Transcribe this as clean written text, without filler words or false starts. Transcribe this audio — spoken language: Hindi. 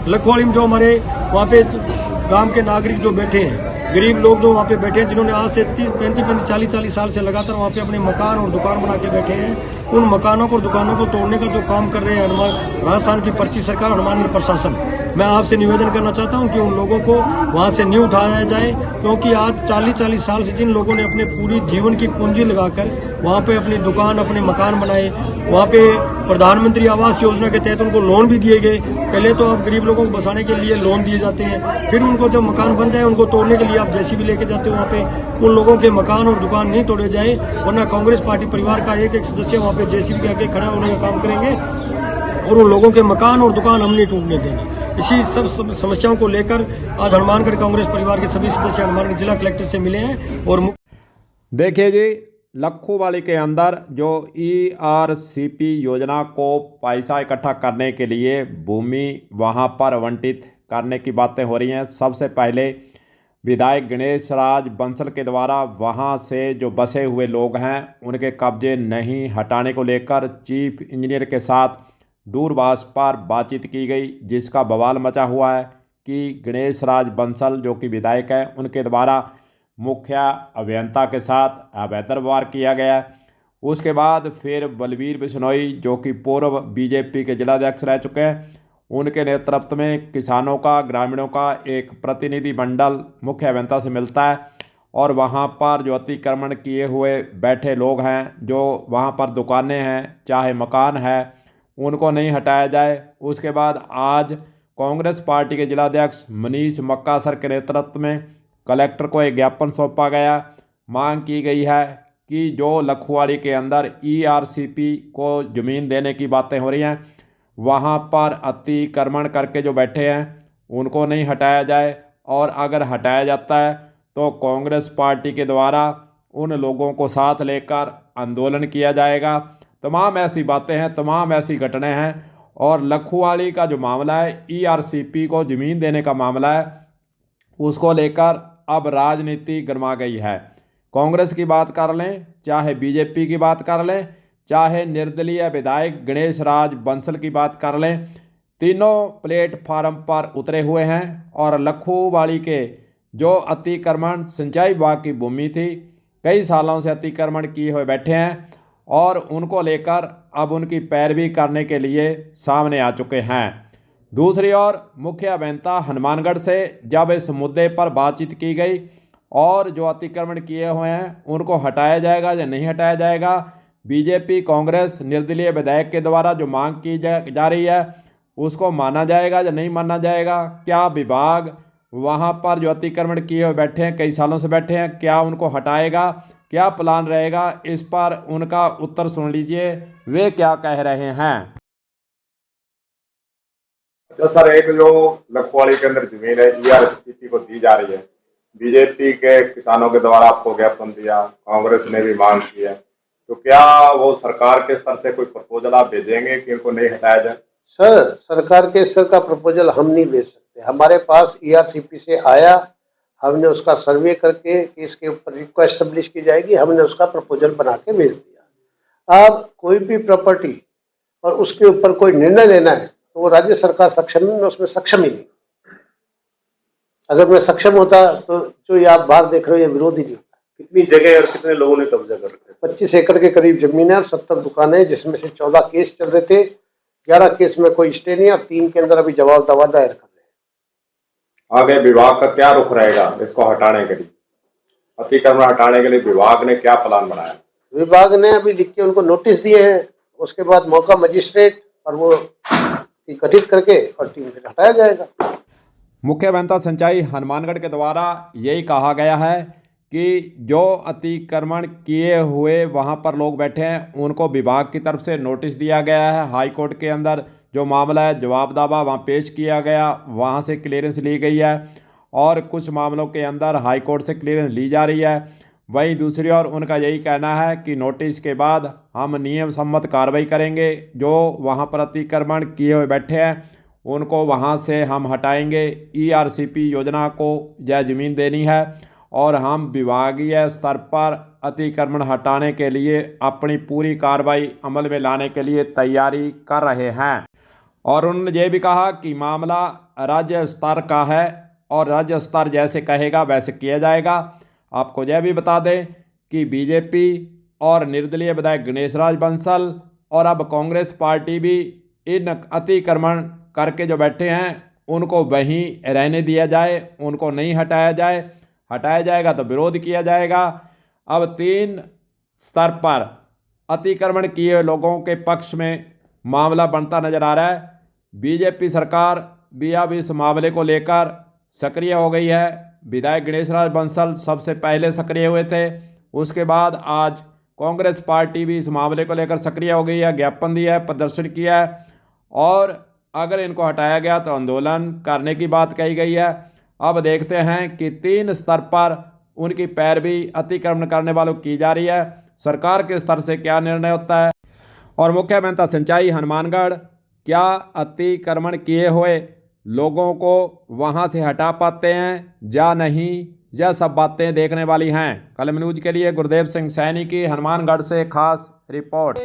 लखवाड़ी में जो हमारे वहाँ पे गांव के नागरिक जो बैठे हैं, गरीब लोग जो वहाँ पे बैठे हैं, जिन्होंने आज से 35-40 साल से लगातार वहाँ पे अपने मकान और दुकान बना के बैठे हैं, उन मकानों को और दुकानों को तोड़ने का जो काम कर रहे हैं राजस्थान की पर्ची सरकार और हनुमानगढ़ प्रशासन, मैं आपसे निवेदन करना चाहता हूं कि उन लोगों को वहां से नहीं उठाया जाए, क्योंकि आज 40 साल से जिन लोगों ने अपने पूरी जीवन की पूंजी लगाकर वहां पे अपनी दुकान अपने मकान बनाए, वहां पे प्रधानमंत्री आवास योजना के तहत उनको लोन भी दिए गए। पहले तो अब गरीब लोगों को बसाने के लिए लोन दिए जाते हैं, फिर उनको जब मकान बन जाए उनको तोड़ने के लिए आप जेसीबी लेके जाते हो वहाँ पे। उन लोगों के मकान और दुकान नहीं तोड़े जाए, वरना कांग्रेस पार्टी परिवार का एक सदस्य वहाँ पे जेसीबी के आगे खड़ा होने का काम करेंगे और उन लोगों के मकान और दुकान हम नहीं टूटने देंगे। इसी सब समस्याओं को लेकर आज हनुमानगढ़ कांग्रेस परिवार के सभी सदस्य हनुमानगढ़ जिला कलेक्टर से मिले हैं। और देखिए जी, लखोवाली के अंदर जो ERCP योजना को पैसा इकट्ठा करने के लिए भूमि वहां पर आवंटित करने की बातें हो रही हैं। सबसे पहले विधायक गणेश राज बंसल के द्वारा वहां से जो बसे हुए लोग हैं उनके कब्जे नहीं हटाने को लेकर चीफ इंजीनियर के साथ दूरभाष पर बातचीत की गई, जिसका बवाल मचा हुआ है कि गणेश राज बंसल जो कि विधायक है उनके द्वारा मुख्य अभियंता के साथ अवैध व्यवहार किया गया। उसके बाद फिर बलबीर बिश्नोई जो कि पूर्व BJP के जिलाध्यक्ष रह चुके हैं, उनके नेतृत्व में किसानों का ग्रामीणों का एक प्रतिनिधि मंडल मुख्य अभियंता से मिलता है और वहां पर जो अतिक्रमण किए हुए बैठे लोग हैं, जो वहां पर दुकानें हैं चाहे मकान है, उनको नहीं हटाया जाए। उसके बाद आज कांग्रेस पार्टी के जिलाध्यक्ष मनीष मक्कासर के नेतृत्व में कलेक्टर को एक ज्ञापन सौंपा गया। मांग की गई है कि जो लखवाड़ी के अंदर ERCP को ज़मीन देने की बातें हो रही हैं, वहां पर अतिक्रमण करके जो बैठे हैं उनको नहीं हटाया जाए, और अगर हटाया जाता है तो कांग्रेस पार्टी के द्वारा उन लोगों को साथ लेकर आंदोलन किया जाएगा। तमाम ऐसी बातें हैं, तमाम ऐसी घटनाएं हैं। और लखवाड़ी का जो मामला है, ERCP को ज़मीन देने का मामला है, उसको लेकर अब राजनीति गरमा गई है। कांग्रेस की बात कर लें चाहे BJP की बात कर लें, चाहे निर्दलीय विधायक गणेश राज बंसल की बात कर लें, तीनों प्लेटफार्म पर उतरे हुए हैं। और लखोवाली के जो अतिक्रमण सिंचाई विभाग की भूमि थी, कई सालों से अतिक्रमण किए हुए बैठे हैं और उनको लेकर अब उनकी पैरवी करने के लिए सामने आ चुके हैं। दूसरी ओर मुख्य अभियंता हनुमानगढ़ से जब इस मुद्दे पर बातचीत की गई और जो अतिक्रमण किए हुए हैं उनको हटाया जाएगा या नहीं हटाया जाएगा, BJP कांग्रेस निर्दलीय विधायक के द्वारा जो मांग की जा रही है उसको माना जाएगा या नहीं माना जाएगा, क्या विभाग वहां पर जो अतिक्रमण किए हुए बैठे हैं, कई सालों से बैठे हैं, क्या उनको हटाएगा, क्या प्लान रहेगा, इस पर उनका उत्तर सुन लीजिए वे क्या कह रहे हैं। जो सर, एक जो लखवाड़ी के अंदर जमीन है ERCP को दी जा रही है, BJP के किसानों के द्वारा आपको ज्ञापन दिया, कांग्रेस ने भी मांग की है, तो क्या वो सरकार के स्तर से कोई प्रपोजल आप भेजेंगे कि इनको नहीं हटाया जाए? सर, सरकार के स्तर का प्रपोजल हम नहीं भेज सकते। हमारे पास ERCP से आया, हमने उसका सर्वे करके इसके ऊपर रिक्वेस्ट एस्टेब्लिश की जाएगी, हमने उसका प्रपोजल बना के भेज दिया। अब कोई भी प्रॉपर्टी और उसके ऊपर कोई निर्णय लेना है तो वो राज्य सरकार सक्षम है, मैं उसमें सक्षम ही नहीं। अगर मैं सक्षम होता तो जो ये आप बाहर देख रहे हो ये विरोध ही नहीं होता। कितनी जगह और कितने लोगों ने कब्जा कर रखा है? 25 एकड़ के करीब जमीन है, 70 दुकानें, जिसमें से 14 केस चल रहे थे। 11 केस में कोई स्टे नहीं और 3 के अंदर अभी जवाब दावा दायर कर रहे हैं। आगे विभाग का क्या रुख रहेगा इसको हटाने के लिए? अतिक्रमण हटाने के लिए विभाग ने क्या प्लान बनाया? विभाग ने अभी लिख के उनको नोटिस दिए हैं, उसके बाद मौका मजिस्ट्रेट और वो गठित करके और टीम से हटाया जाएगा। मुख्य अभियंता सिंचाई हनुमानगढ़ के द्वारा यही कहा गया है कि जो अतिक्रमण किए हुए वहां पर लोग बैठे हैं उनको विभाग की तरफ से नोटिस दिया गया है। हाई कोर्ट के अंदर जो मामला है जवाब दावा वहां पेश किया गया, वहां से क्लियरेंस ली गई है और कुछ मामलों के अंदर हाई कोर्ट से क्लियरेंस ली जा रही है। वहीं दूसरी ओर उनका यही कहना है कि नोटिस के बाद हम नियम सम्मत कार्रवाई करेंगे, जो वहां पर अतिक्रमण किए हुए बैठे हैं उनको वहां से हम हटाएंगे। ERCP योजना को यह ज़मीन देनी है और हम विभागीय स्तर पर अतिक्रमण हटाने के लिए अपनी पूरी कार्रवाई अमल में लाने के लिए तैयारी कर रहे हैं। और उन्होंने ये भी कहा कि मामला राज्य स्तर का है और राज्य स्तर जैसे कहेगा वैसे किया जाएगा। आपको यह भी बता दें कि बीजेपी और निर्दलीय विधायक गणेश राज बंसल और अब कांग्रेस पार्टी भी इन अतिक्रमण करके जो बैठे हैं उनको वहीं रहने दिया जाए, उनको नहीं हटाया जाए। हटाया जाएगा तो विरोध किया जाएगा। अब 3 स्तर पर अतिक्रमण किए लोगों के पक्ष में मामला बनता नजर आ रहा है। बीजेपी सरकार भी अब इस मामले को लेकर सक्रिय हो गई है। विधायक गणेश राज बंसल सबसे पहले सक्रिय हुए थे, उसके बाद आज कांग्रेस पार्टी भी इस मामले को लेकर सक्रिय हो गई है, ज्ञापन दिया है, प्रदर्शन किया है और अगर इनको हटाया गया तो आंदोलन करने की बात कही गई है। अब देखते हैं कि 3 स्तर पर उनकी पैरवी अतिक्रमण करने वालों की जा रही है। सरकार के स्तर से क्या निर्णय होता है। और मुख्य मेहता सिंचाई हनुमानगढ़ क्या अतिक्रमण किए हुए लोगों को वहां से हटा पाते हैं या नहीं, यह सब बातें देखने वाली हैं। कलम न्यूज के लिए गुरदेव सिंह सैनी की हनुमानगढ़ से खास रिपोर्ट।